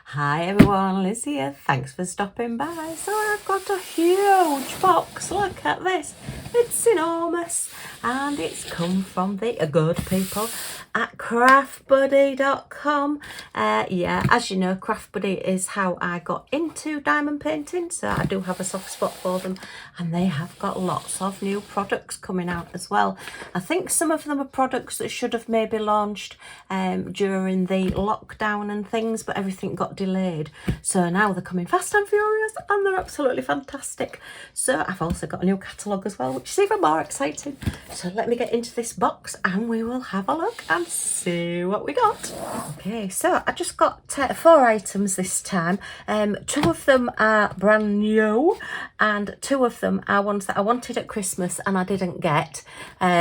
Hi everyone, Liz here. Thanks for stopping by. So I've got a huge box. Look at this. It's enormous. And it's come from the good people at craftbuddy.com. Yeah, as you know, CraftBuddy is how I got into diamond painting. So I do have a soft spot for them. And they have got lots of new products coming out as well. I think some of them are products that should have maybe launched during the lockdown and things, but everything got delayed. So now they're coming fast and furious and they're absolutely fantastic. So I've also got a new catalogue as well, which is even more exciting. So let me get into this box and we will have a look and see what we got. Okay, so I just got 4 items this time. 2 of them are brand new and 2 of them are ones that I wanted at Christmas and I didn't get.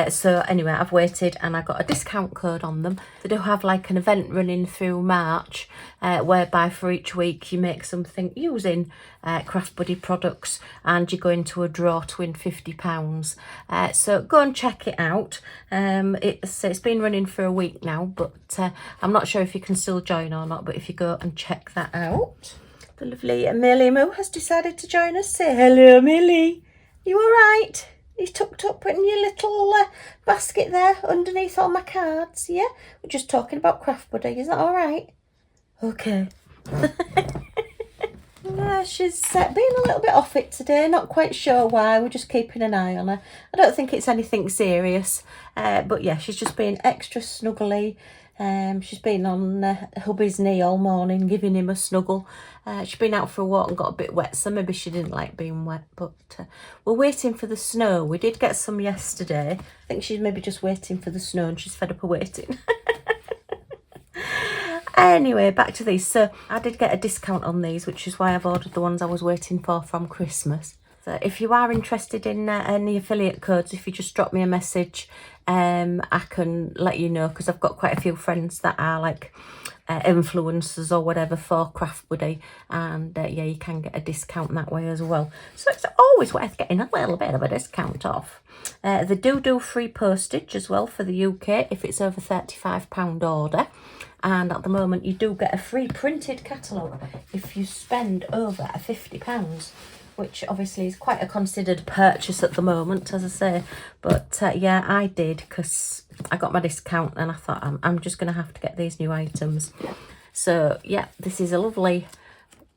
So anyway, I've waited and I got a discount code on them. They do have like an event running through March whereby for each week you make something using CraftBuddy products and you go into a draw to win £50. So go and check it out. It's been running for a week now, but I'm not sure if you can still join or not, but if you go and check that out. The lovely Millie Moo has decided to join us. Say hello, Millie. You all right? You tucked up in your little basket there underneath all my cards, yeah? We're just talking about CraftBuddy, is that all right? Okay. Yeah, she's been a little bit off it today, not quite sure why. We're just keeping an eye on her. I don't think it's anything serious, but yeah, she's just been extra snuggly. She's been on hubby's knee all morning, giving him a snuggle. She's been out for a walk and got a bit wet, so maybe she didn't like being wet, but we're waiting for the snow. We did get some yesterday. I think she's maybe just waiting for the snow and she's fed up of waiting. Anyway, back to these. So I did get a discount on these, which is why I've ordered the ones I was waiting for from Christmas. So if you are interested in any affiliate codes, if you just drop me a message, I can let you know, because I've got quite a few friends that are like influencers or whatever for CraftBuddy, and yeah, you can get a discount that way as well. So it's always worth getting a little bit of a discount off. They do free postage as well for the UK if it's over £35 order. And at the moment you do get a free printed catalogue if you spend over £50, which obviously is quite a considered purchase at the moment, as I say. But yeah, I did, because I got my discount and I thought I'm just going to have to get these new items. So yeah, this is a lovely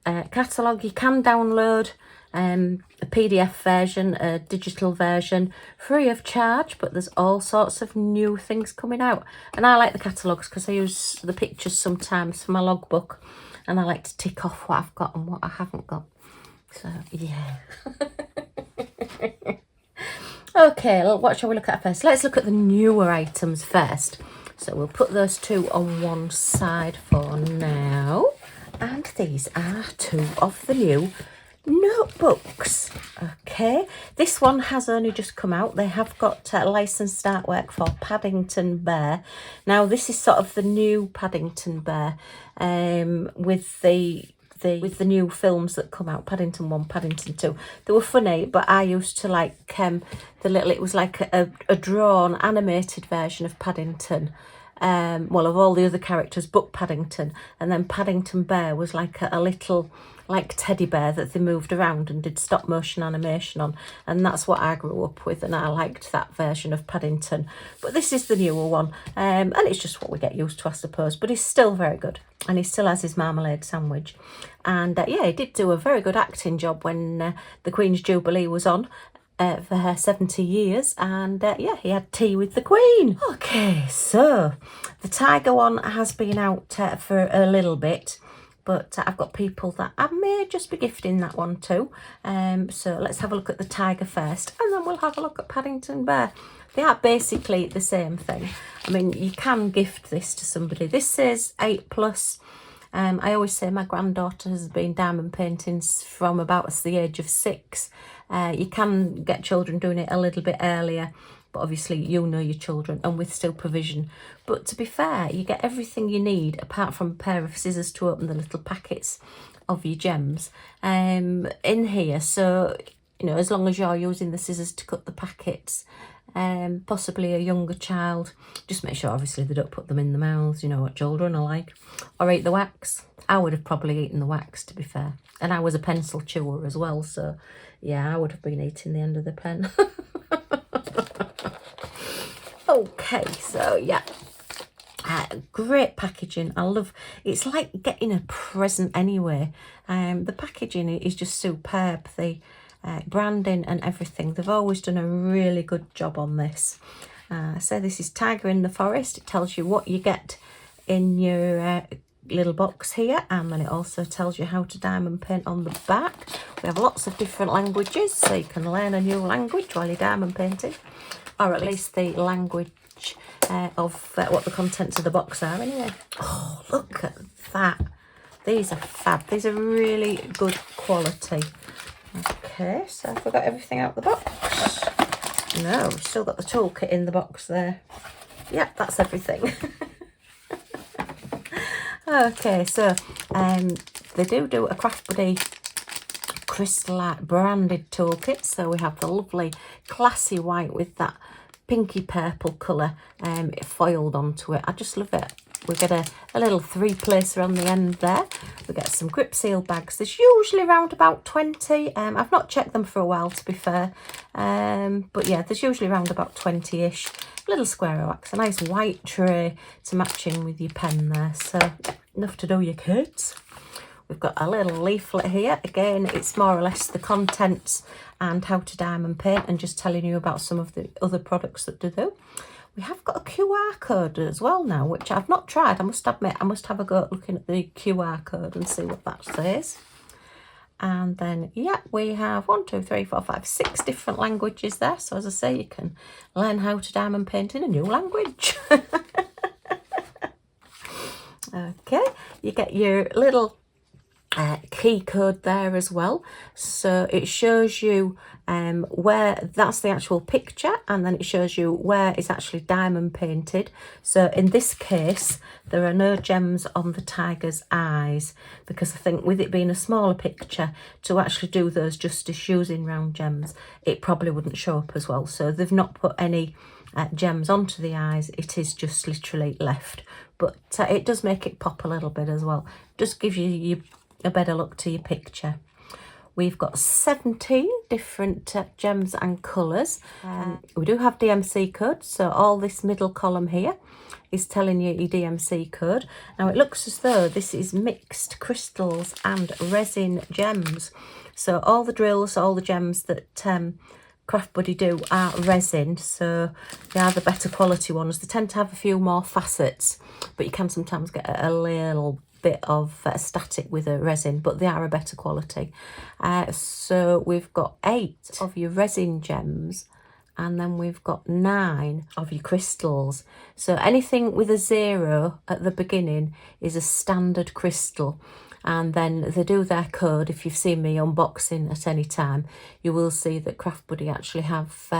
catalogue. You can download a PDF version, a digital version, free of charge, but there's all sorts of new things coming out. And I like the catalogues because I use the pictures sometimes for my logbook, and I like to tick off what I've got and what I haven't got. So yeah. Okay, what shall we look at first? Let's look at the newer items first. So we'll put those 2 on one side for now. And these are 2 of the new notebooks. Okay, this one has only just come out. They have got licensed artwork for Paddington Bear. Now this is sort of the new Paddington Bear, with the new films that come out, Paddington 1, Paddington 2. They were funny, but I used to like it was like a drawn animated version of Paddington. Well, of all the other characters but Paddington, and then Paddington Bear was like a little like teddy bear that they moved around and did stop motion animation on, and that's what I grew up with, and I liked that version of Paddington. But this is the newer one, and it's just what we get used to, I suppose, but he's still very good, and he still has his marmalade sandwich. And yeah, he did do a very good acting job when the Queen's Jubilee was on for her 70 years, and yeah, he had tea with the Queen. Okay, so the tiger one has been out for a little bit, but I've got people that I may just be gifting that one to. So let's have a look at the tiger first, and then we'll have a look at Paddington Bear. They are basically the same thing. I mean, you can gift this to somebody. This says 8+. I always say my granddaughter has been diamond painting from about the age of 6. You can get children doing it a little bit earlier, but obviously you know your children and with supervision. But to be fair, you get everything you need apart from a pair of scissors to open the little packets of your gems in here. So, you know, as long as you're using the scissors to cut the packets, possibly a younger child. Just make sure obviously they don't put them in the mouths, you know what children are like, or eat the wax. I would have probably eaten the wax, to be fair, and I was a pencil chewer as well, so yeah, I would have been eating the end of the pen. Okay, so yeah, great packaging. I love, it's like getting a present anyway. The packaging is just superb. The branding and everything, they've always done a really good job on this. So this is Tiger in the Forest. It tells you what you get in your little box here, and then it also tells you how to diamond paint on the back. We have lots of different languages, so you can learn a new language while you're diamond painting, or at least the language of what the contents of the box are anyway. Oh, look at that. These are fab. These are really good quality. Okay, so have we got everything out of the box? No, we've still got the toolkit in the box there. Yep, that's everything. Okay, so they do a craftbuddy crystallite branded toolkit. So we have the lovely classy white with that pinky purple colour foiled onto it. I just love it. We get a little 3-placer on the end there. We get some grip seal bags. There's usually around about 20. I've not checked them for a while, to be fair. But yeah, there's usually around about 20-ish. Little square of wax, a nice white tray to match in with your pen there. So enough to do your kids. We've got a little leaflet here. Again, it's more or less the contents and how to diamond paint, and just telling you about some of the other products that they do. We have got a QR code as well now, which I've not tried. I must admit, I must have a go at looking at the QR code and see what that says. And then, yeah, we have 1, 2, 3, 4, 5, 6 different languages there. So as I say, you can learn how to diamond paint in a new language. Okay, you get your little key code there as well, so it shows you where that's the actual picture, and then it shows you where it's actually diamond painted. So in this case there are no gems on the tiger's eyes, because I think with it being a smaller picture, to actually do those justice using round gems, it probably wouldn't show up as well. So they've not put any gems onto the eyes. It is just literally left, but it does make it pop a little bit as well. Just gives you a better look to your picture. We've got 17 different gems and colours. We do have DMC codes, so all this middle column here is telling you your DMC code. Now it looks as though this is mixed crystals and resin gems. So all the drills, all the gems that craftbuddy do are resin, so they are the better quality ones. They tend to have a few more facets, but you can sometimes get a little bit of static with a resin, but they are a better quality. So we've got 8 of your resin gems, and then we've got 9 of your crystals. So anything with a 0 at the beginning is a standard crystal. And then they do their code. If you've seen me unboxing at any time, you will see that craftbuddy actually have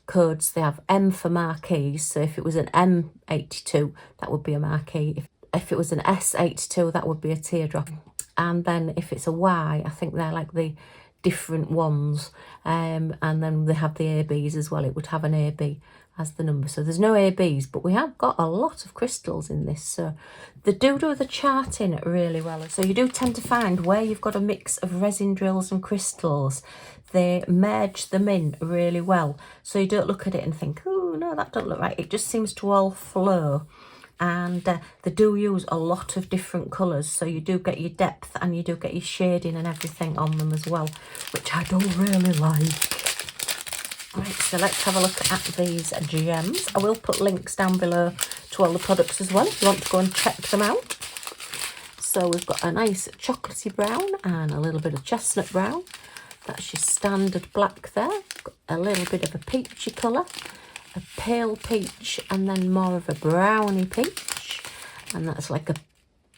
codes. They have M for marquees, so if it was an M82, that would be a marquee. If it was an S82, that would be a teardrop. And then if it's a Y, I think they're like the different ones. And then they have the ABs as well. It would have an AB as the number. So there's no ABs, but we have got a lot of crystals in this. So they do the charting really well. So you do tend to find where you've got a mix of resin drills and crystals, they merge them in really well. So you don't look at it and think, oh, no, that doesn't look right. It just seems to all flow. And they do use a lot of different colours, so you do get your depth and you do get your shading and everything on them as well, which I do really like. Right, so let's have a look at these gems. I will put links down below to all the products as well if you want to go and check them out. So we've got a nice chocolatey brown and a little bit of chestnut brown. That's your standard black there. Got a little bit of a peachy colour, a pale peach, and then more of a browny peach, and that's like a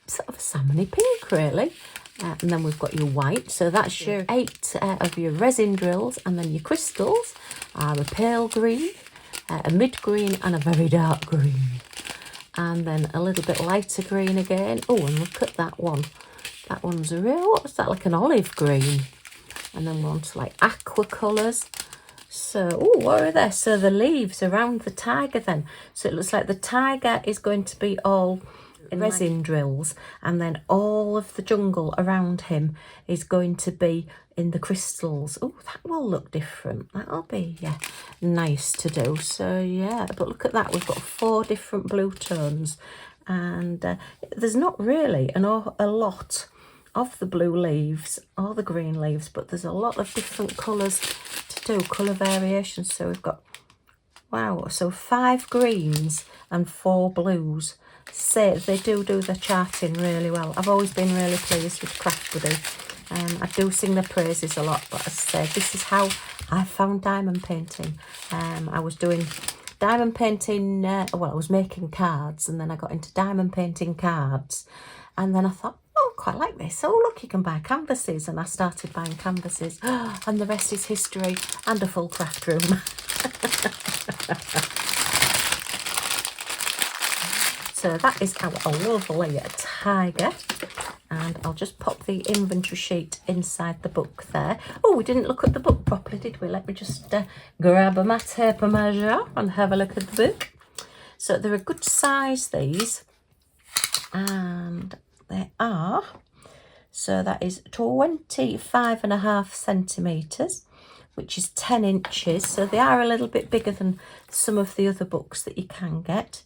sort of a salmony pink really. And then we've got your white, so that's your 8 of your resin drills, and then your crystals are a pale green, a mid green, and a very dark green, and then a little bit lighter green again. Oh, and look at that one. That one's a real, what's that, like an olive green. And then we're on to like aqua colours. So, oh, what are there? So the leaves around the tiger then. So it looks like the tiger is going to be all resin drills, and then all of the jungle around him is going to be in the crystals. Oh, that will look different. That'll be nice to do. So yeah, but look at that. We've got 4 different blue tones, and there's not really a lot of the blue leaves or the green leaves, but there's a lot of different colours to do, colour variations. So we've got, wow, so 5 greens and 4 blues. So they do the charting really well. I've always been really pleased with craftbuddy. I do sing their praises a lot, but as I say, this is how I found diamond painting. I was doing diamond painting, well, I was making cards, and then I got into diamond painting cards, and then I thought, oh, quite like this. Oh, look, you can buy canvases, and I started buying canvases, and the rest is history and a full craft room. So that is our lovely tiger, and I'll just pop the inventory sheet inside the book there. Oh, we didn't look at the book properly, did we? Let me just grab my tape measure and have a look at the book. So they're a good size, these, and they are, so that is 25.5 centimetres, which is 10 inches. So they are a little bit bigger than some of the other books that you can get.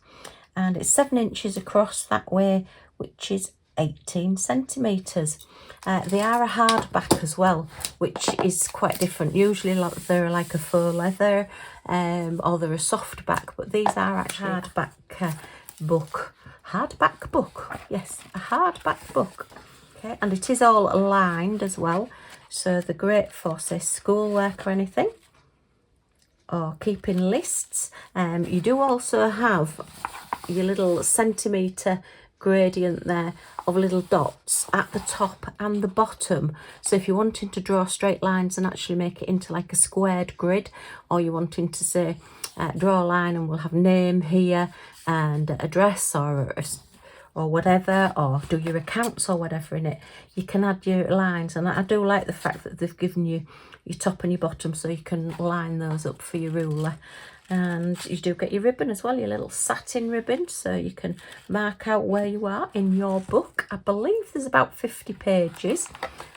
And it's 7 inches across that way, which is 18 centimetres. They are a hardback as well, which is quite different. Usually they're like a faux leather, or they're a soft back, but these are actually a hardback book. Hardback book, yes, a hardback book. Okay, and it is all lined as well, so they're great for, say, schoolwork or anything, or keeping lists. You do also have your little centimetre gradient there of little dots at the top and the bottom. So if you're wanting to draw straight lines and actually make it into like a squared grid, or you're wanting to say draw a line and we'll have name here and address or whatever, or do your accounts or whatever in it, you can add your lines. And I do like the fact that they've given you your top and your bottom, so you can line those up for your ruler. And you do get your ribbon as well, your little satin ribbon, so you can mark out where you are in your book. I believe there's about 50 pages,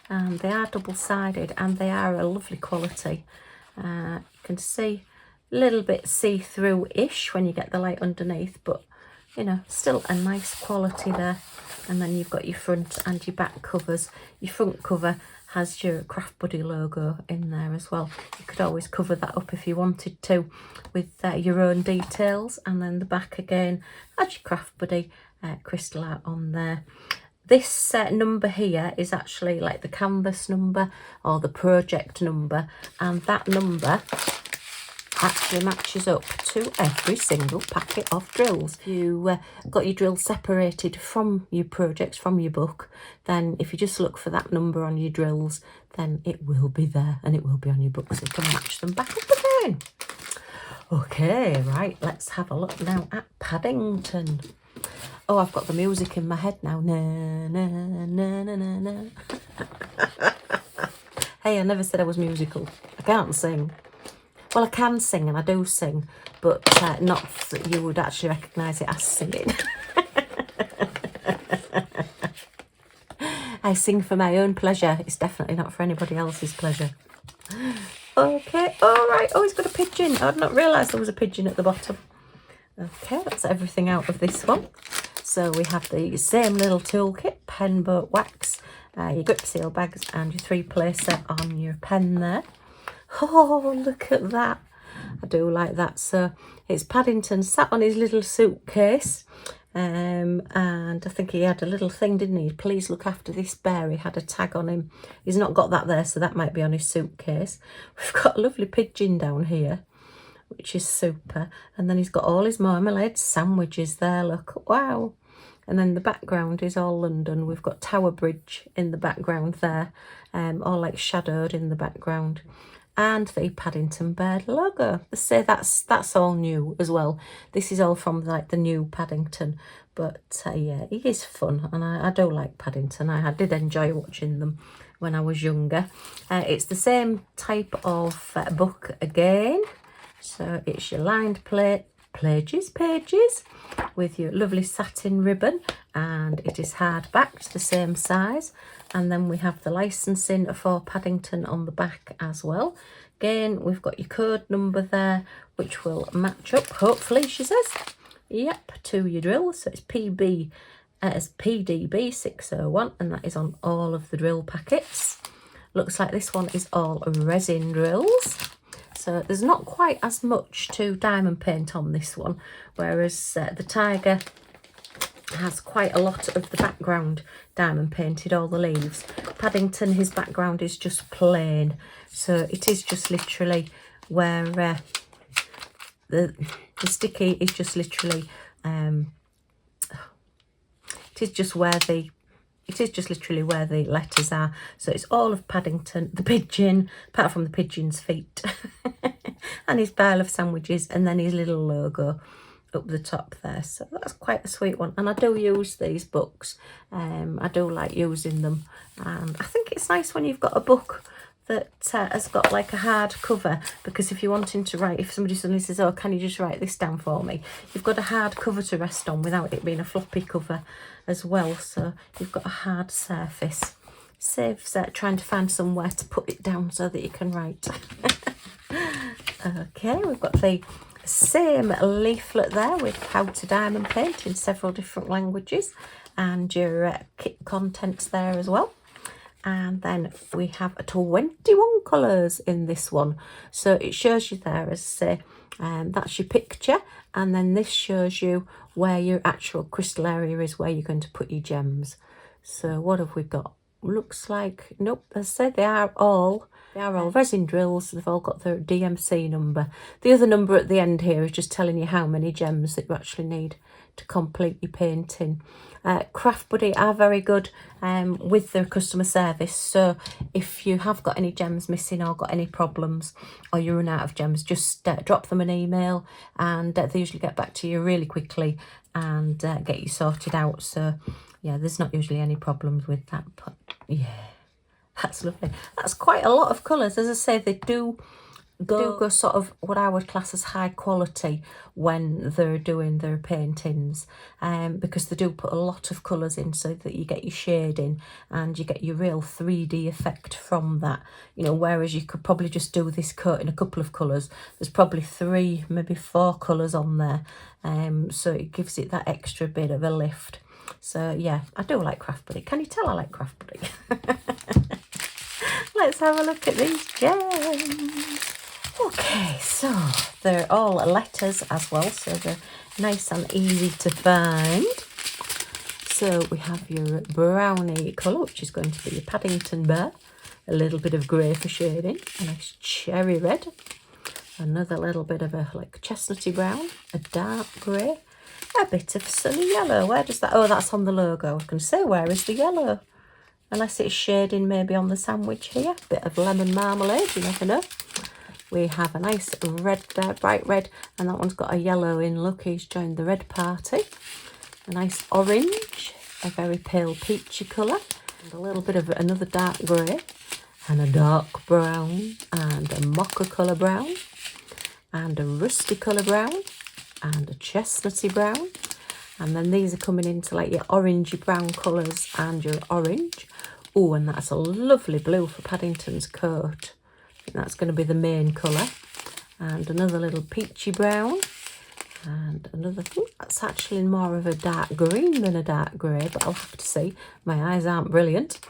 and they are double-sided, and they are a lovely quality. You can see a little bit see-through-ish when you get the light underneath, but you know, still a nice quality there. And then you've got your front and your back covers. Your front cover has your craftbuddy logo in there as well. You could always cover that up if you wanted to with your own details, and then the back again has your craftbuddy crystal art on there. This number here is actually like the canvas number or the project number, and that number actually matches up to every single packet of drills. If you got your drills separated from your projects, from your book, then if you just look for that number on your drills, then it will be there and it will be on your book, so you can match them back up again. Okay, right, let's have a look now at Paddington. Oh, I've got the music in my head now. Na, na, na, na, na, na. Hey, I never said I was musical. I can't sing. Well, I can sing, and I do sing, but not that you would actually recognise it as singing. I sing for my own pleasure. It's definitely not for anybody else's pleasure. Okay, all right. Oh, he's got a pigeon. I'd not realised there was a pigeon at the bottom. Okay, that's everything out of this one. So we have the same little toolkit, pen, boat, wax, your grip seal bags, and your 3-placer on your pen there. Oh, look at that. I do like that. So it's Paddington sat on his little suitcase, and I think he had a little thing, didn't he? Please look after this bear. He had a tag on him. He's not got that there, so that might be on his suitcase. We've got a lovely pigeon down here, which is super. And then he's got all his marmalade sandwiches there, look. Wow. And then the background is all London. We've got Tower Bridge in the background there, all like shadowed in the background. and the Paddington Bear logo. They say that's all new as well. This is all from like the new Paddington, but yeah, it is fun, and I do like Paddington. I did enjoy watching them when I was younger. It's the same type of book again, so it's your lined pages with your lovely satin ribbon, and it is hardbacked, the same size. And then we have the licensing for Paddington on the back as well. Again, we've got your code number there, which will match up, hopefully, she says. Yep, to your drill. So it's PDB 601, and that is on all of the drill packets. Looks like this one is all resin drills. So there's not quite as much to diamond paint on this one, whereas the Tiger has quite a lot of the background diamond painted, all the leaves. Paddington, his background is just plain, so it is just literally where the sticky is just literally it is just literally where the letters are. So it's all of Paddington, the pigeon, apart from the pigeon's feet, and his pile of sandwiches, and then his little logo up the top there. So that's quite a sweet one, and I do use these books. I do like using them, and I think it's nice when you've got a book that has got like a hard cover, because if you're wanting to write, if somebody suddenly says, oh, can you just write this down for me, you've got a hard cover to rest on without it being a floppy cover as well. So you've got a hard surface. Saves trying to find somewhere to put it down so that you can write. Okay, we've got the same leaflet there with how to diamond paint in several different languages, and your kit contents there as well. And then we have 21 colours in this one. So it shows you there, as I say, that's your picture, and then this shows you where your actual crystal area is, where you're going to put your gems. So what have we got? Looks like, nope, as I said, they are all resin drills. They've all got their DMC number. The other number at the end here is just telling you how many gems that you actually need to complete your painting. CraftBuddy are very good with their customer service, so if you have got any gems missing or got any problems or you run out of gems, just drop them an email, and they usually get back to you really quickly and get you sorted out. So yeah, there's not usually any problems with that, but yeah, that's lovely. That's quite a lot of colours. As I say, they do go sort of what I would class as high quality when they're doing their paintings, because they do put a lot of colours in so that you get your shading and you get your real 3D effect from that, you know, whereas you could probably just do this coat in a couple of colours. There's probably 3, maybe 4 colours on there, so it gives it that extra bit of a lift. So yeah, I do like CraftBuddy. Can you tell I like CraftBuddy? Let's have a look at these gems. Okay, so they're all letters as well, so they're nice and easy to find. So we have your brownie colour, which is going to be your Paddington Bear. A little bit of grey for shading, a nice cherry red, another little bit of a like chestnutty brown, a dark grey, a bit of sunny yellow. Where does that, oh, that's on the logo. I was going to say, where is the yellow? Unless it's shading maybe on the sandwich here. Bit of lemon marmalade, you never know. We have a nice red there, bright red, and that one's got a yellow in. Look, he's joined the red party. A nice orange, a very pale peachy colour, and a little bit of another dark grey, and a dark brown, and a mocha colour brown, and a rusty colour brown, and a chestnutty brown. And then these are coming into like your orangey brown colours and your orange. Oh, and that's a lovely blue for Paddington's coat. I think that's going to be the main colour. And another little peachy brown. And another, that's actually more of a dark green than a dark grey, but I'll have to see. My eyes aren't brilliant.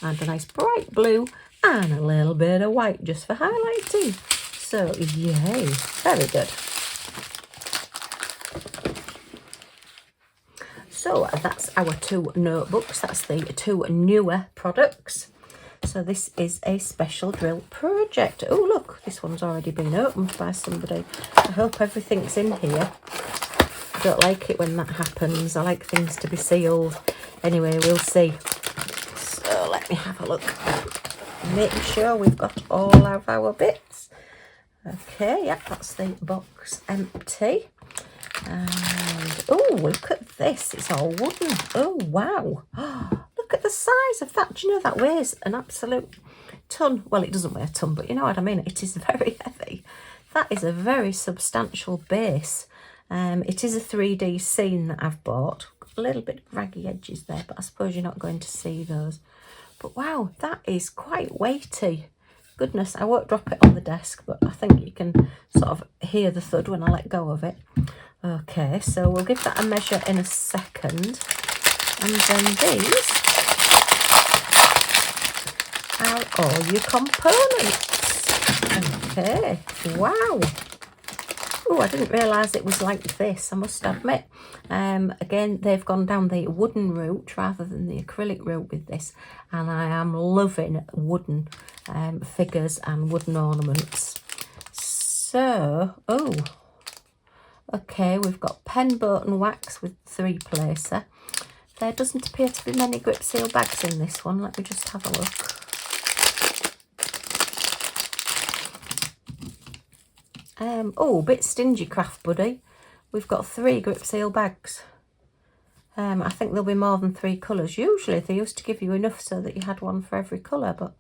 And a nice bright blue and a little bit of white just for highlighting. So, yay, very good. So that's our 2 notebooks. That's the 2 newer products. So this is a special drill project. Oh, look, this one's already been opened by somebody. I hope everything's in here. I don't like it when that happens. I like things to be sealed. Anyway, we'll see. So let me have a look. making sure we've got all of our bits. Okay, yeah, that's the box empty. And oh, look at this, it's all wooden. Oh wow, look at the size of that. Do you know that weighs an absolute ton? Well, it doesn't weigh a ton, but you know what I mean, it is very heavy. That is a very substantial base. It is a 3D scene that I've bought. Got a little bit of raggy edges there, but I suppose you're not going to see those. But wow, that is quite weighty. Goodness, I won't drop it on the desk, but I think you can sort of hear the thud when I let go of it. Okay, so we'll give that a measure in a second. And then these are all your components. Okay, wow. Oh, I didn't realise it was like this, I must admit. Again, they've gone down the wooden route rather than the acrylic route with this. And I am loving wooden figures and wooden ornaments. So, oh, okay, we've got pen, boat and wax with 3-placer. There doesn't appear to be many grip seal bags in this one. Let me just have a look. Oh, a bit stingy, Craft Buddy. We've got 3 grip seal bags. I think there'll be more than 3 colours. Usually they used to give you enough so that you had one for every colour, but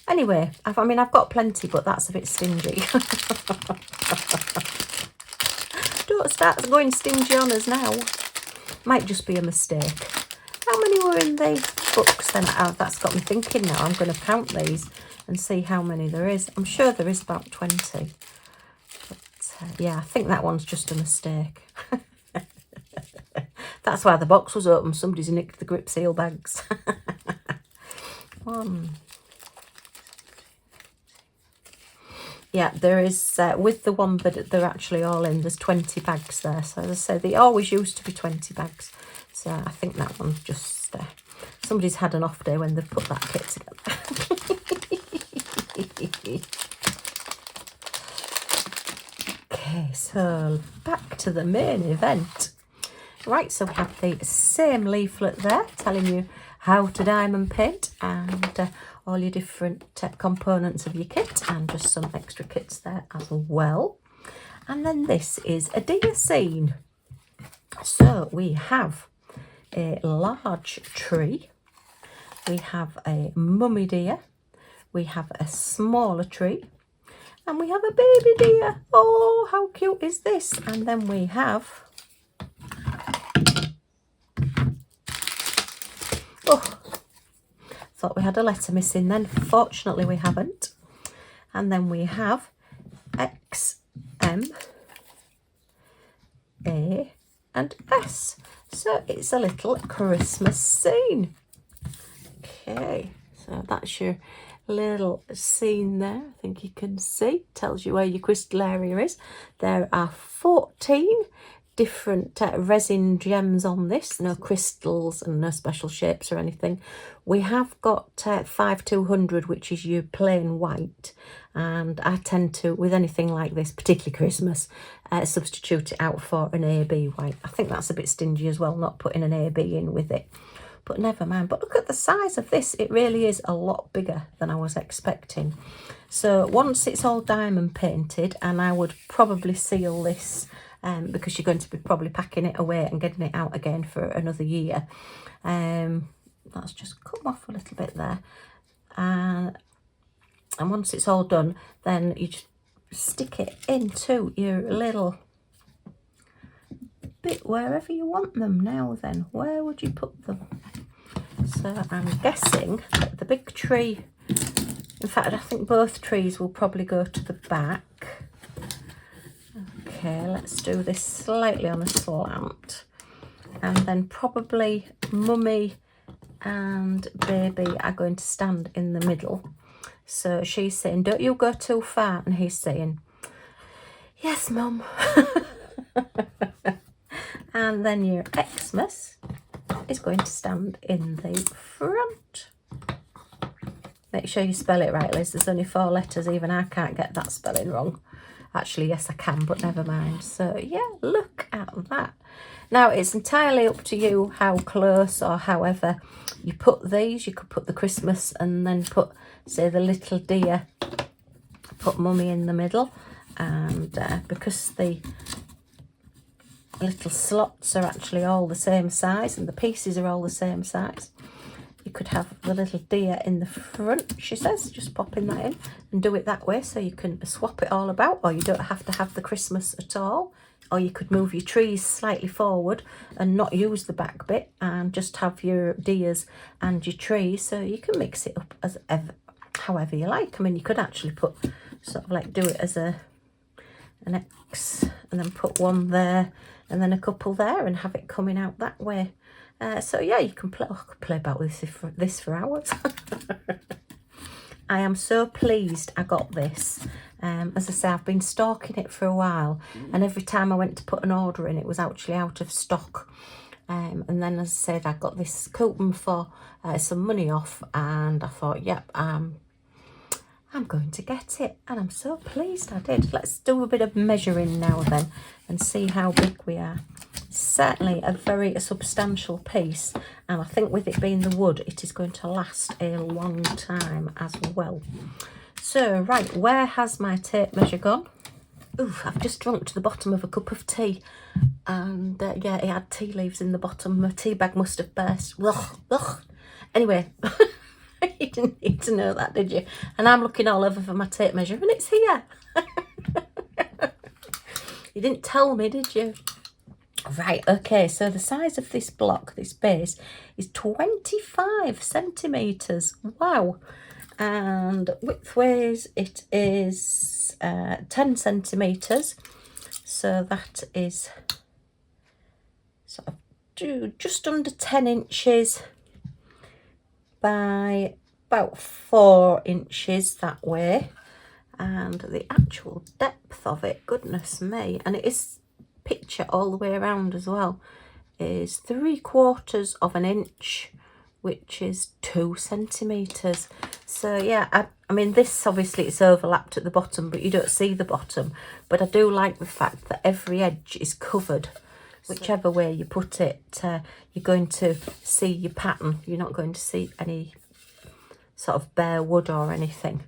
anyway, I mean, I've got plenty, but that's a bit stingy. Don't start going stingy on us now. Might just be a mistake. How many were in the books then? Oh, that's got me thinking now. I'm going to count these and see how many there is. I'm sure there is about 20. Yeah, I think that one's just a mistake. That's why the box was open. Somebody's nicked the grip seal bags. 1. Yeah, there is, with the one that they're actually all in, there's 20 bags there. So as I said, they always used to be 20 bags. So I think that one's just, somebody's had an off day when they've put that kit together. Okay, so back to the main event. Right, so we have the same leaflet there telling you how to diamond paint and all your different components of your kit, and just some extra kits there as well. And then this is a deer scene. So we have a large tree, we have a mummy deer, we have a smaller tree, and we have a baby deer. Oh, how cute is this? And then we have, oh, thought we had a letter missing then. Fortunately we haven't. And then we have XMA and S. So it's a little Christmas scene. Okay, so that's your little scene there. I think you can see. Tells you where your crystal area is. There are 14 different resin gems on this. No crystals and no special shapes or anything. We have got 5200, which is your plain white. And I tend to, with anything like this, particularly Christmas, substitute it out for an AB white. I think that's a bit stingy as well, not putting an AB in with it. But never mind. But look at the size of this. It really is a lot bigger than I was expecting. So once it's all diamond painted, and I would probably seal this because you're going to be probably packing it away and getting it out again for another year. That's just come off a little bit there. And once it's all done, then you just stick it into your little bit wherever you want them. Now then, where would you put them? So I'm guessing that the big tree, in fact I think both trees will probably go to the back. Okay, let's do this slightly on a slant, and then probably mummy and baby are going to stand in the middle. So she's saying, don't you go too far, and he's saying, yes mum. And then your Xmas is going to stand in the front. Make sure you spell it right, Liz. There's only 4 letters. Even I can't get that spelling wrong. Actually, yes, I can, but never mind. So, yeah, look at that. Now, it's entirely up to you how close or however you put these. You could put the Christmas and then put, say, the little deer, put mummy in the middle. And because the little slots are actually all the same size and the pieces are all the same size, you could have the little deer in the front, she says, just popping that in and do it that way, so you can swap it all about, or you don't have to have the Christmas at all. Or you could move your trees slightly forward and not use the back bit and just have your deers and your trees, so you can mix it up as however you like. I mean, you could actually put sort of like do it as an X and then put one there and then a couple there and have it coming out that way. So yeah, you can play. Oh, I could play about this for hours. I am so pleased I got this. As I say, I've been stalking it for a while, and every time I went to put an order in, it was actually out of stock. And then, as I said, I got this coupon for some money off, and I thought, yep, I'm going to get it, and I'm so pleased I did. Let's do a bit of measuring now then and see how big we are. Certainly a very substantial piece, and I think with it being the wood, it is going to last a long time as well. So, right, where has my tape measure gone? Oof, I've just drunk to the bottom of a cup of tea, and yeah, it had tea leaves in the bottom. My tea bag must have burst. Ugh, ugh. Anyway, you didn't need to know that, did you? And I'm looking all over for my tape measure, and it's here. You didn't tell me, did you? Right, okay, so the size of this block, this base, is 25 centimetres. Wow. And widthways, it is 10 centimetres. So that is sort of just under 10 inches by about 4 inches that way. And the actual depth of it, goodness me, and it is picture all the way around as well, is 3/4 of an inch, which is 2 centimetres. So yeah, I mean, this obviously it's overlapped at the bottom, but you don't see the bottom. But I do like the fact that every edge is covered. Whichever way you put it, you're going to see your pattern. You're not going to see any sort of bare wood or anything.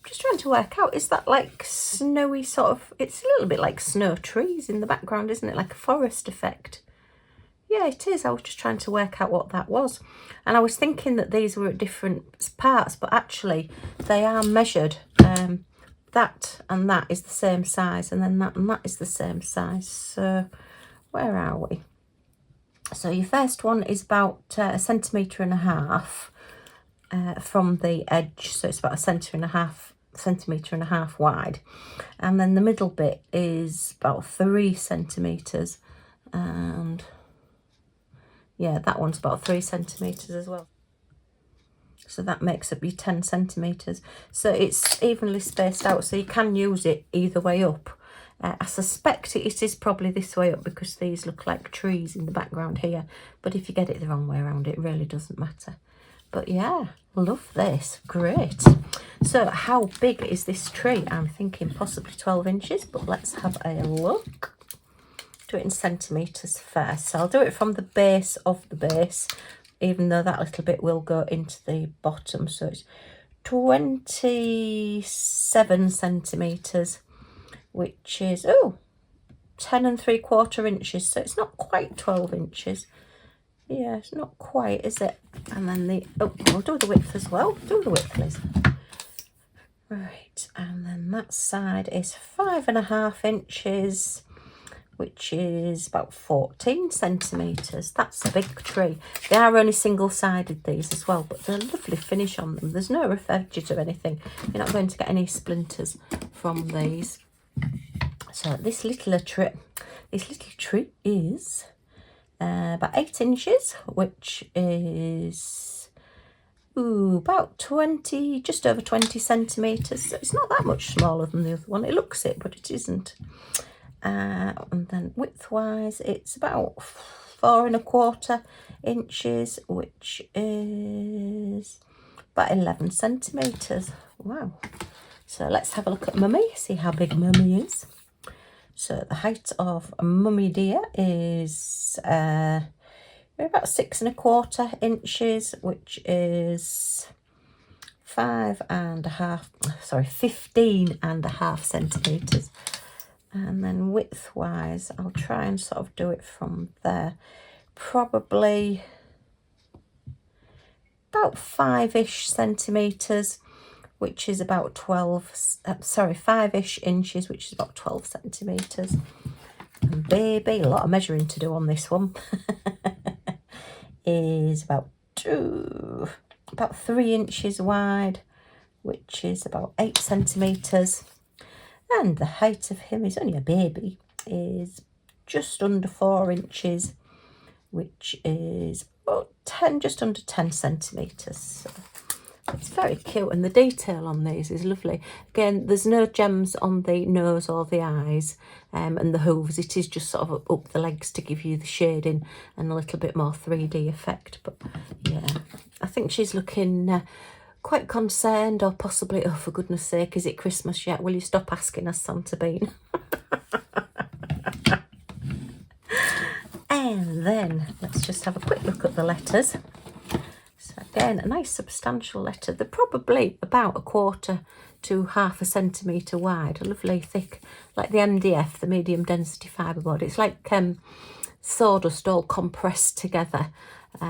Just trying to work out, is that like snowy sort of, it's a little bit like snow trees in the background, isn't it? Like a forest effect. Yeah, it is. I was just trying to work out what that was. And I was thinking that these were at different parts, but actually they are measured. That and that is the same size, and then that and that is the same size. So where are we? So your first one is about 1.5 centimetres from the edge, so it's about 1.5 centimetres wide, and then the middle bit is about 3 centimetres, and yeah, that one's about 3 centimetres as well. So that makes up your 10 centimetres. So it's evenly spaced out, so you can use it either way up. I suspect it is probably this way up because these look like trees in the background here, but if you get it the wrong way around, it really doesn't matter. But yeah, love this. Great. So how big is this tree? I'm thinking possibly 12 inches, but let's have a look. Do it in centimetres first. So I'll do it from the base of the base, even though that little bit will go into the bottom. So it's 27 centimetres, which is, 10 3/4 inches. So it's not quite 12 inches. Yeah, it's not quite, is it? And then we'll do the width as well. Do the width, please. Right, and then that side is 5.5 inches, which is about 14 centimetres. That's a big tree. They are only single-sided, these as well, but they're a lovely finish on them. There's no rough edges or anything. You're not going to get any splinters from these. So this little tree is about 8 inches, which is about 20, just over 20 centimetres. So it's not that much smaller than the other one. It looks it, but it isn't. And then width-wise, it's about 4.25 inches, which is about 11 centimetres. Wow. So let's have a look at Mummy, see how big Mummy is. So the height of Mummy Dear is about 6¼ inches, which is 15½ centimetres. And then width wise, I'll try and sort of do it from there, probably about 5-ish centimetres, which is about 5-ish inches, which is about 12 centimetres. And baby, a lot of measuring to do on this one, is about 3 inches wide, which is about 8 centimetres. And the height of him is only a baby, is just under 4 inches, which is about just under 10 centimetres. So it's very cute, and the detail on these is lovely. Again, there's no gems on the nose or the eyes and the hooves. It is just sort of up the legs to give you the shading and a little bit more 3D effect. But yeah, I think she's looking quite concerned, or possibly, oh, for goodness sake, is it Christmas yet? Will you stop asking us, Santa Bean? And then let's just have a quick look at the letters. So again, a nice substantial letter. They're probably about 1/4 to 1/2 centimetre wide. A lovely thick, like the MDF, the medium density fibreboard. It's like sawdust all compressed together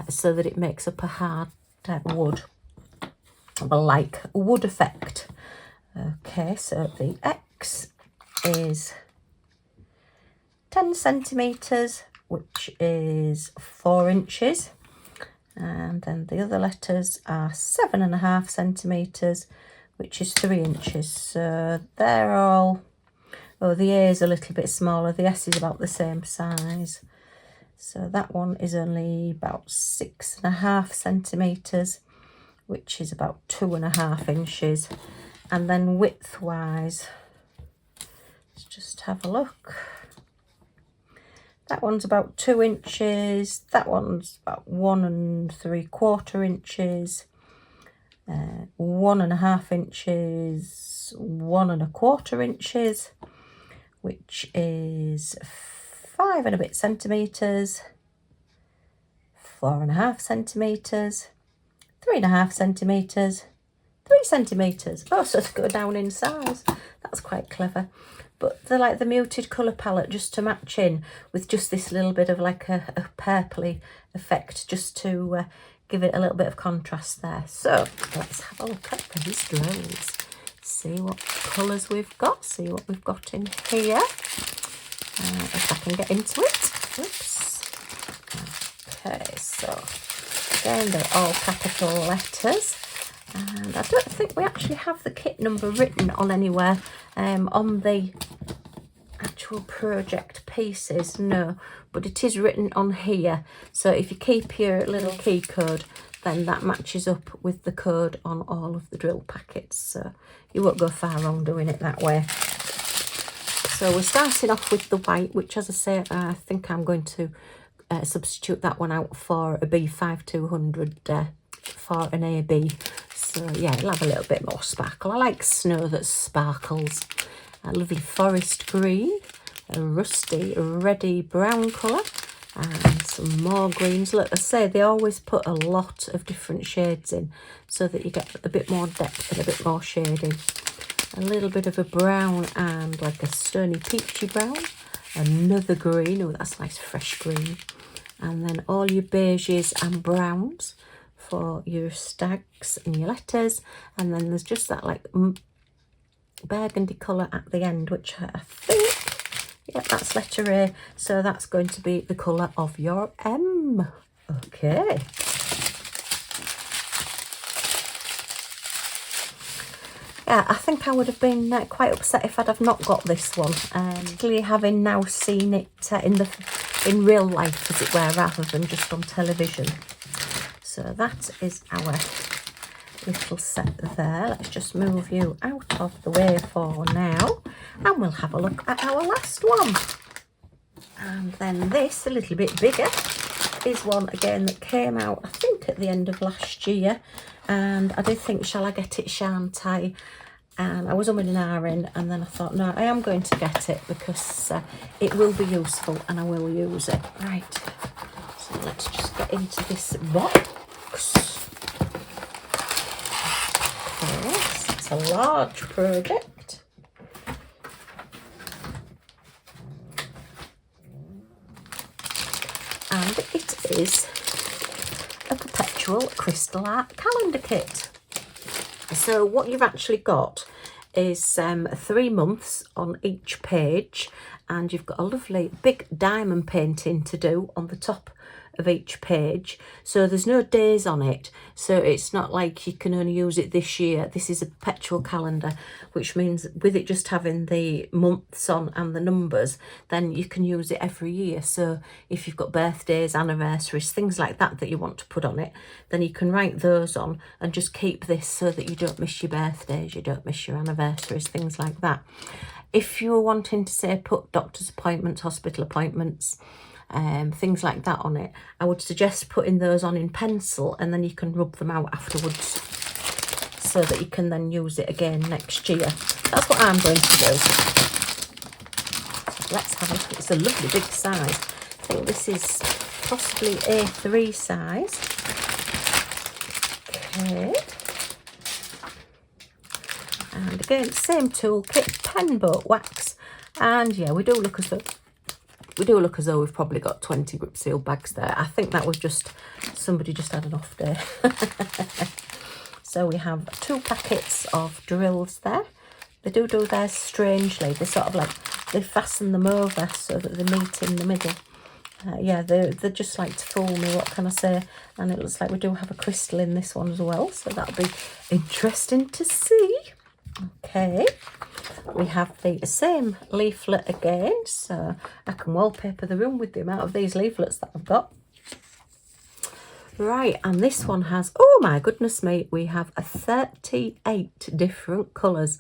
so that it makes up a hard wood. Like wood effect. Okay, so the X is 10 centimetres, which is 4 inches. And then the other letters are 7½ centimetres, which is 3 inches. So they're all, oh, the A is a little bit smaller, the S is about the same size. So that one is only about 6½ centimetres, which is about 2½ inches. And then width wise, let's just have a look. That one's about 2 inches, that one's about 1 3/4 inches, 1½ inches, 1 1/4 inches, which is 5 and a bit centimetres, 4½ centimetres, 3½ centimetres, 3 centimetres. Oh, so they go down in size. That's quite clever. But they're like the muted colour palette, just to match in with just this little bit of like a purpley effect, just to give it a little bit of contrast there. So let's have a look at these drills. See what colours we've got, see what we've got in here. If I can get into it. Oops. Okay, so again, they're all capital letters. And I don't think we actually have the kit number written on anywhere on the actual project pieces, no, but it is written on here. So if you keep your little key code, then that matches up with the code on all of the drill packets. So you won't go far wrong doing it that way. So we're starting off with the white, which, as I say, I think I'm going to substitute that one out for a B5200 for an AB. So yeah, it'll have a little bit more sparkle. I like snow that sparkles. A lovely forest green, a rusty reddy brown colour, and some more greens. Look, I say they always put a lot of different shades in so that you get a bit more depth and a bit more shading. A little bit of a brown and like a stony peachy brown. Another green, oh, that's nice fresh green. And then all your beiges and browns for your stags and your letters. And then there's just that like burgundy colour at the end, which I think, yeah, that's letter A. So that's going to be the colour of your M. Okay. Yeah, I think I would have been quite upset if I'd have not got this one. Clearly having now seen it in real life, as it were, rather than just on television. So that is our little set there. Let's just move you out of the way for now, and we'll have a look at our last one. And then this, a little bit bigger, is one again that came out, I think, at the end of last year. And I did think, shall I get it, shan't I? and I was umming and ahhing, and then I thought, no, I am going to get it because it will be useful and I will use it. Right, so let's just get into this box. Okay, so it's a large project. And it is a perpetual crystal art calendar kit. So what you've actually got is 3 months on each page, and you've got a lovely big diamond painting to do on the top of each page. So there's no days on it, so it's not like you can only use it this year. This is a perpetual calendar, which means with it just having the months on and the numbers, then you can use it every year. So if you've got birthdays, anniversaries, things like that that you want to put on it, then you can write those on and just keep this so that you don't miss your birthdays, you don't miss your anniversaries, things like that. If you were wanting to, say, put doctor's appointments, hospital appointments, things like that on it, I would suggest putting those on in pencil, and then you can rub them out afterwards so that you can then use it again next year. That's what I'm going to do. Let's have a look. It's a lovely big size. I think this is possibly A3 size. Okay. And again, same toolkit, pen, boat, wax, and yeah, we do look as though we've probably got 20 grip seal bags there. I think that was just somebody just had an off day. So we have 2 packets of drills there. They do theirs strangely. They sort of like, they fasten them over so that they meet in the middle. Yeah, they just like to fool me, what can I say? And it looks like we do have a crystal in this one as well, so that'll be interesting to see. Okay, we have the same leaflet again, so I can wallpaper the room with the amount of these leaflets that I've got. Right, and this one has, oh my goodness me, we have 38 different colours.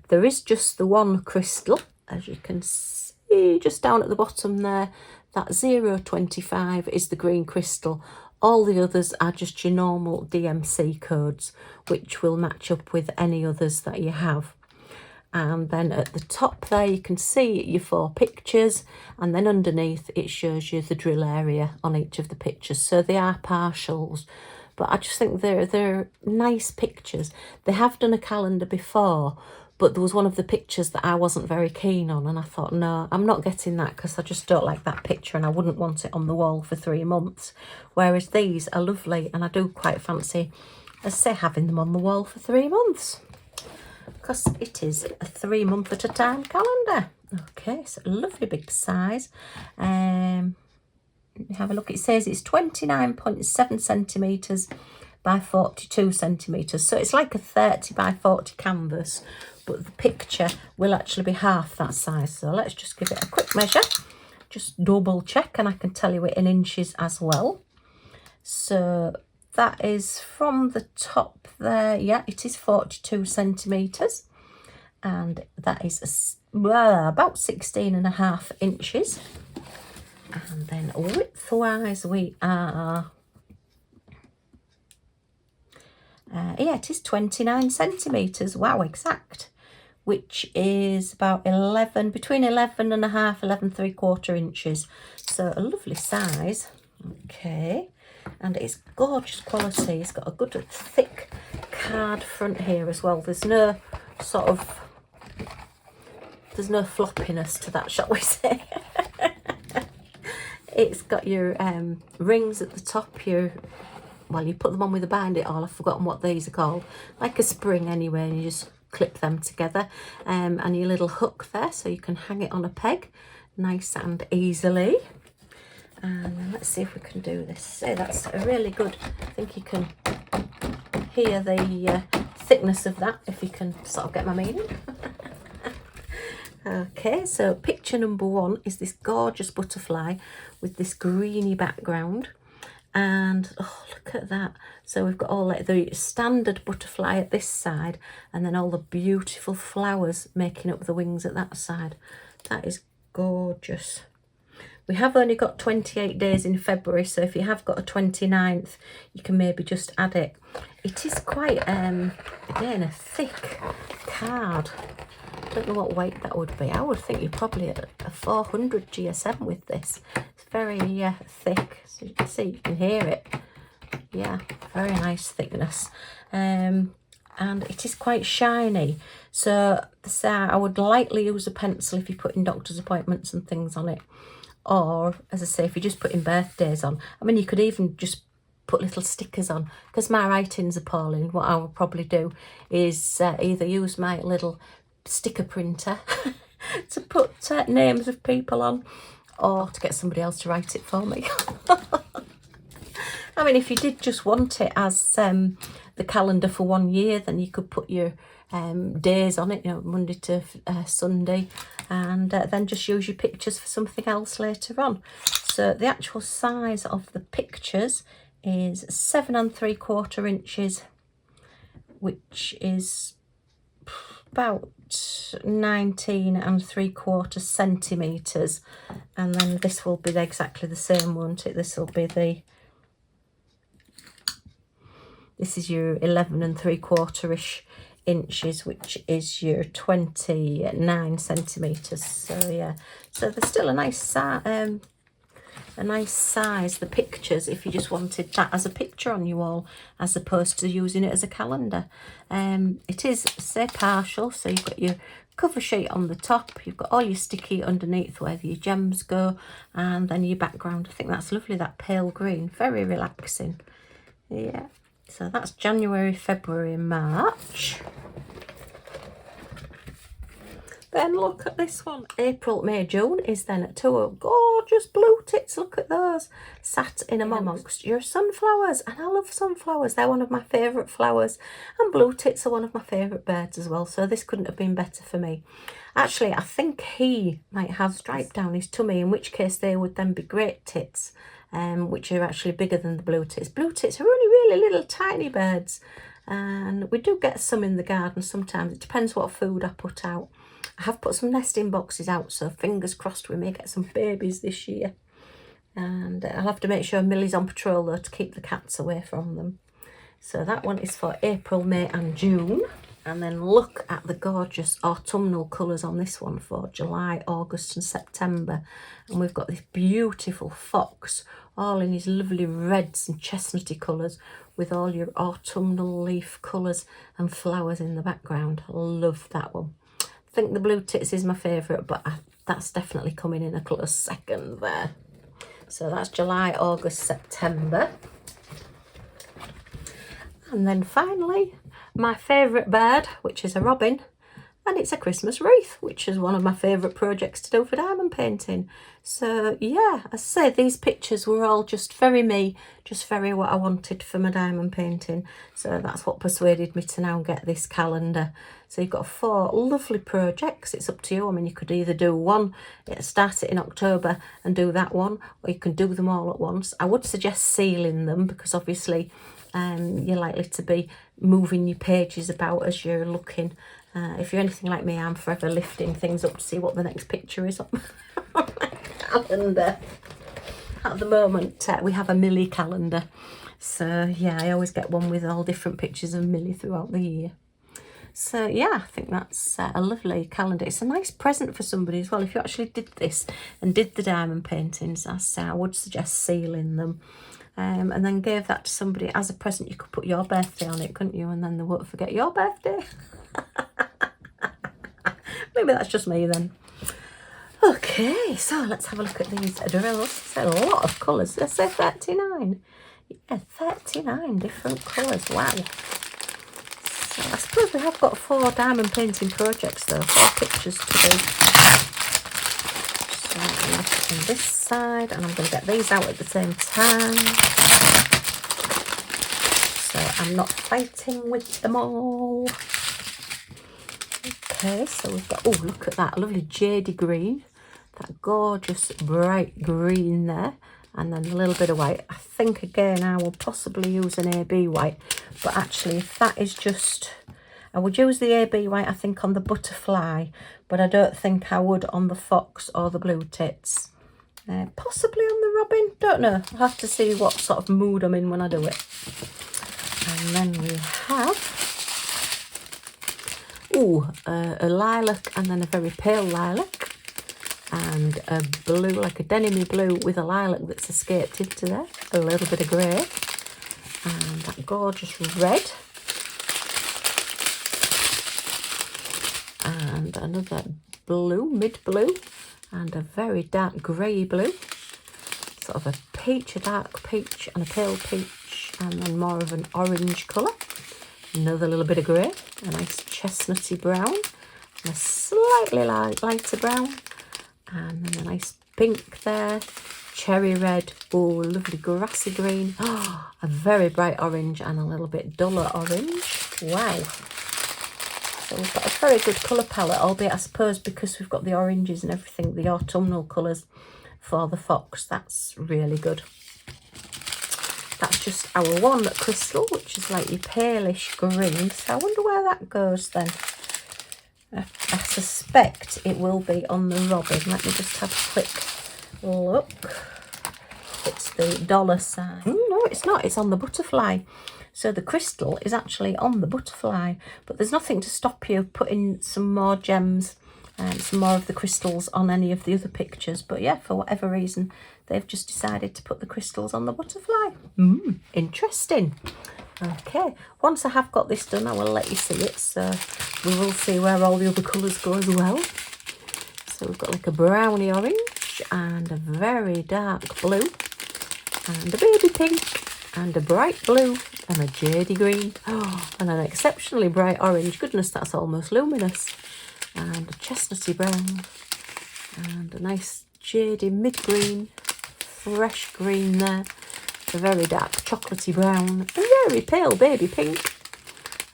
There is just the one crystal, as you can see just down at the bottom there. That 025 is the green crystal. All the others are just your normal DMC codes, which will match up with any others that you have. And then at the top there you can see your 4 pictures, and then underneath it shows you the drill area on each of the pictures. So they are partials, but I just think they're nice pictures. They have done a calendar before, but there was one of the pictures that I wasn't very keen on, and I thought, no, I'm not getting that because I just don't like that picture and I wouldn't want it on the wall for 3 months. Whereas these are lovely, and I do quite fancy, as I say, having them on the wall for 3 months, because it is a 3 month at a time calendar. Okay, so a lovely big size. Have a look. It says it's 29.7 centimetres by 42 centimetres. So it's like a 30 by 40 canvas, but the picture will actually be half that size. So let's just give it a quick measure. Just double check, and I can tell you it in inches as well. So that is from the top there. Yeah, it is 42 centimetres. And that is about 16.5 inches. And then width-wise, we are... yeah, it is 29 centimetres. Wow, exact. Which is about between 11.5, 11.75 inches. So a lovely size. Okay. And it's gorgeous quality. It's got a good thick card front here as well. There's no sort of... there's no floppiness to that, shall we say. It's got your rings at the top, well, you put them on with a bind it all. I've forgotten what these are called. Like a spring anyway, and you just clip them together. And your little hook there, so you can hang it on a peg nice and easily. And then let's see if we can do this. So that's a really good, I think you can hear the thickness of that, if you can sort of get my meaning. Okay, so picture number 1 is this gorgeous butterfly with this greeny background. And oh, look at that. So we've got all like the standard butterfly at this side, and then all the beautiful flowers making up the wings at that side. That is gorgeous. We have only got 28 days in February, so if you have got a 29th, you can maybe just add it. It is quite, again, a thick card. I don't know what weight that would be. I would think you're probably at a 400 GSM with this. It's very thick, so you can see, you can hear it. Yeah, very nice thickness. And it is quite shiny. So I would lightly use a pencil if you're putting doctor's appointments and things on it. Or, as I say, if you're just putting birthdays on. I mean, you could even just put little stickers on. Because my writing's appalling, what I would probably do is either use my little sticker printer to put names of people on, or to get somebody else to write it for me. I mean, if you did just want it as the calendar for 1 year, then you could put your days on it, you know, Monday to Sunday, and then just use your pictures for something else later on. So the actual size of the pictures is 7 3/4 inches, which is about 19 3/4 centimetres, and then this will be exactly the same, won't it? This will be this is your 11 3/4-ish inches, which is your 29 centimetres. So yeah, so there's still a nice size, the pictures, if you just wanted that as a picture on your wall as opposed to using it as a calendar. It is, say, partial, so you've got your cover sheet on the top, you've got all your sticky underneath where your gems go, and then your background. I think that's lovely, that pale green, very relaxing. Yeah, so that's January, February, March. Then look at this one. April, May, June is then at 2. Gorgeous blue tits, look at those. Sat in amongst your sunflowers. And I love sunflowers. They're one of my favourite flowers. And blue tits are one of my favourite birds as well. So this couldn't have been better for me. Actually, I think he might have stripe down his tummy, in which case they would then be great tits, which are actually bigger than the blue tits. Blue tits are only really little tiny birds. And we do get some in the garden sometimes. It depends what food I put out. I have put some nesting boxes out, so fingers crossed we may get some babies this year. And I'll have to make sure Millie's on patrol though to keep the cats away from them. So that one is for April, May and June. And then look at the gorgeous autumnal colours on this one for July, August and September. And we've got this beautiful fox, all in his lovely reds and chestnutty colours, with all your autumnal leaf colours and flowers in the background. I love that one. I think the blue tits is my favourite, but that's definitely coming in a close second there. So that's July, August, September. And then finally, my favourite bird, which is a robin, and it's a Christmas wreath, which is one of my favourite projects to do for diamond painting. So yeah, as I say, these pictures were all just very me, just very what I wanted for my diamond painting. So that's what persuaded me to now get this calendar. So you've got 4 lovely projects. It's up to you. I mean, you could either do one, start it in October and do that one, or you can do them all at once. I would suggest sealing them, because obviously you're likely to be moving your pages about as you're looking. If you're anything like me, I'm forever lifting things up to see what the next picture is on my calendar. At the moment, we have a Millie calendar. So, yeah, I always get one with all different pictures of Millie throughout the year. So, yeah, I think that's a lovely calendar. It's a nice present for somebody as well. If you actually did this and did the diamond paintings, I would suggest sealing them. And then gave that to somebody as a present. You could put your birthday on it, couldn't you? And then they won't forget your birthday. Maybe that's just me then. Okay, so let's have a look at these drills. There's a lot of colours. Let's say 39. Yeah, 39 different colours. Wow. So I suppose we have got 4 diamond painting projects though. 4 pictures to do. So I'm going to put on this side, and I'm going to get these out at the same time. So I'm not fighting with them all. Okay, so we've got, oh, look at that lovely jadey green, that gorgeous bright green there, and then a little bit of white. I think again I will possibly use an AB white, but actually if that is just, I would use the AB white I think on the butterfly, but I don't think I would on the fox or the blue tits. Possibly on the robin, don't know. I'll have to see what sort of mood I'm in when I do it. And then we have a lilac, and then a very pale lilac, and a blue, like a denim blue with a lilac that's escaped into there, a little bit of grey, and that gorgeous red, and another blue, mid blue, and a very dark grey blue, sort of a peach, a dark peach and a pale peach, and then more of an orange colour, another little bit of grey, a nice chestnutty brown, and a slightly lighter brown, and then a nice pink there, cherry red, lovely grassy green, a very bright orange, and a little bit duller orange. Wow. So we've got a very good colour palette, albeit I suppose because we've got the oranges and everything, the autumnal colours for the fox, that's really good. That's just our one crystal, which is like your palish green. So I wonder where that goes then. I suspect it will be on the robin. Let me just have a quick look. It's the dollar sign. No, it's not. It's on the butterfly. So the crystal is actually on the butterfly, but there's nothing to stop you putting some more gems and some more of the crystals on any of the other pictures. But yeah, for whatever reason, they've just decided to put the crystals on the butterfly. Interesting. Okay, once I have got this done, I will let you see it. So we will see where all the other colours go as well. So we've got like a brownie orange and a very dark blue and a baby pink and a bright blue and a jadey green, and an exceptionally bright orange. Goodness, that's almost luminous. And a chestnutty brown, and a nice jadey mid-green, fresh green there, a very dark chocolatey brown, a very pale baby pink,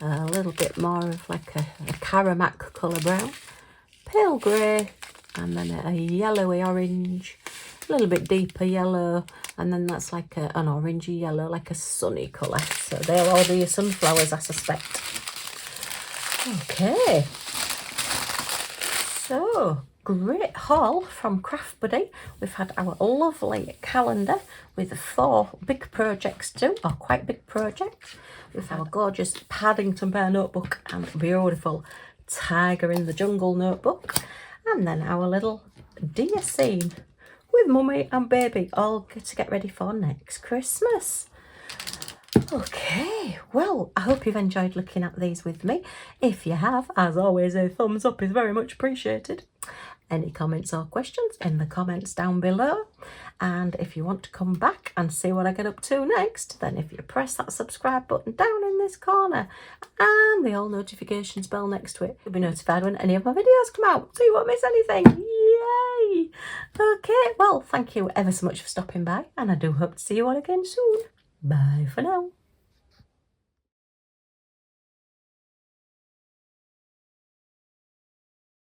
a little bit more of like a caramac colour brown, pale grey, and then a yellowy orange, a little bit deeper yellow, and then that's like an orangey yellow, like a sunny colour. So they'll all be your sunflowers, I suspect. Okay. So, great haul from craftbuddy. We've had our lovely calendar with 4 big projects too, or quite big projects. We've had our gorgeous Paddington Bear notebook and beautiful Tiger in the Jungle notebook. And then our little deer scene with mummy and baby all to get ready for next Christmas. Okay, well, I hope you've enjoyed looking at these with me. If you have, as always, a thumbs up is very much appreciated. Any comments or questions in the comments down below. And if you want to come back and see what I get up to next, then if you press that subscribe button down in this corner and the all notifications bell next to it, you'll be notified when any of my videos come out, so you won't miss anything. Yay! Okay, well, thank you ever so much for stopping by, and I do hope to see you all again soon. Bye for now.